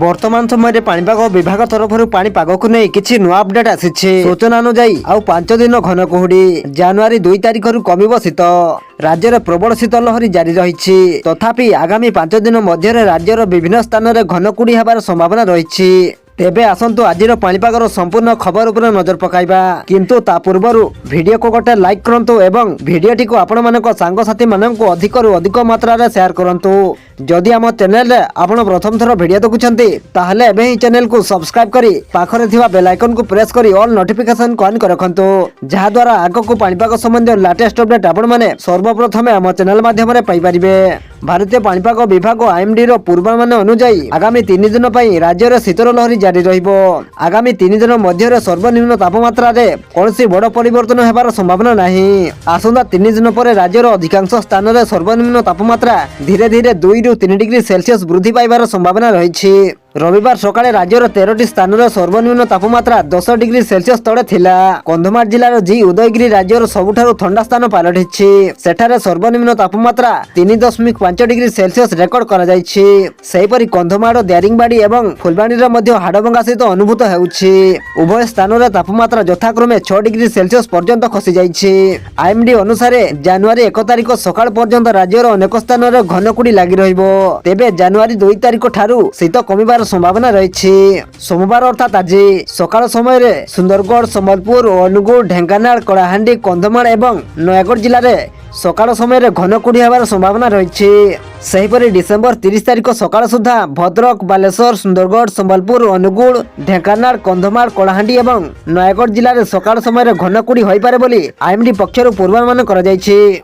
वर्तमान समय पाणीपाग विभाग तरफ पाणीपाग को नहीं किसी नुआ अपडेट आसी सूचना अनुजाई आउ 5 दिन घन कुहुड़ी जनवरी 2 तारिख कमिब शीत राज्य में प्रबल शीत लहरी जारी रही तथापि आगामी 5 दिन मध्य राज्यर विभिन्न स्थान में घन कुहुड़ी होबार संभावना रही तेबे आसंतु आजिर पाणीपागर संपूर्ण खबर उपर नजर पकाइबा किंतु ता पूर्वरु वीडियो को गोटे लाइक करंतु एवं वीडियोटी को आपण मानक सांगसाथी मानक अधिक रु अधिक मात्रा रे शेयर करंतु जदि आम चैनल रे आपण प्रथम थर वीडियो देखुछंती ताहले एबे ही चैनल को सब्सक्राइब करी पाखरे थिबा बेल आइकन को प्रेस करी ऑल नोटिफिकेशन को ऑन कर रखंतु जहा द्वारा आगो को पाणीपाग संबंधी लेटेस्ट अपडेट आपण माने सर्वप्रथम आम चैनल माध्यम रे पाई परिबे। भारतीय पाणीपाग विभाग आईएमडी रो पूर्वानुमान अनुसार आगामी 3 दिन पई राज्य रे शीतल लहरी जारी रहिबो। आगामी 3 दिन मध्य सर्वनिम्न तापमात्रा रे कोनसी बड़ परिवर्तन हेबार संभावना नाही। आसंता 3 दिन पर राज्यर अधिकांश स्थान रे सर्वनिम्न तापमात्रा धीरे धीरे 2 रु 3 डिग्री सेल्सियस वृद्धि पाइबार संभावना रही। रविवार सकाळे राज्यर 13टी स्थान रे सर्वनिम्न तापमात्रा 10 डिग्री सेल्सियस तळे थिला। कंधमाल जिल्लार जी उदयगिरी राज्यर सबुठारु ठंडा स्थान पालटिछि। सेठारे सर्वनिम्न तापमात्रा 3.5 डिग्री सेल्सियस रेकर्ड करा जायछि। सेहिपरि कंधमाल दारिंगबाड़ी एवं फुलबाणी रे मध्य हाडभंगा सहित अनुभूत हेउछि। उभय स्थान रे तापमात्रा यथाक्रमे 6 डिग्री सेल्सियस पर्यंत खसी जायछि। आईएमडी अनुसार जनवरी 1 तारिख सकाळ पर्यंत राज्यर अनेक स्थान रे घनकुड़ी लागि रहिबो। तेबे जनवरी 2 तारिख ठारू शीत कमिबार संभावना रही। सोमवार अर्थात आज सकाळ समय रे सुंदरगढ़, संबलपुर, अनुगुल, ढेंकानाल, कलाहांडी, कंधमाल एवं नयागढ़ जिले में सकाळ समय रे घन कुहुड़ी होबार संभावना रही। सेहिपरि डिसेंबर 30 तारिख सकाळ सुधा भद्रक, बालेश्वर, सुंदरगढ़, संबलपुर, अनुगुल, ढेंकानाल, कंधमाल, कलाहांडी एवं नयागढ़ जिले में सकाळ समय रे घन कुहुड़ी होई पारे बोली आईएमडी पक्षरु पूर्वानुमान करा जायछि।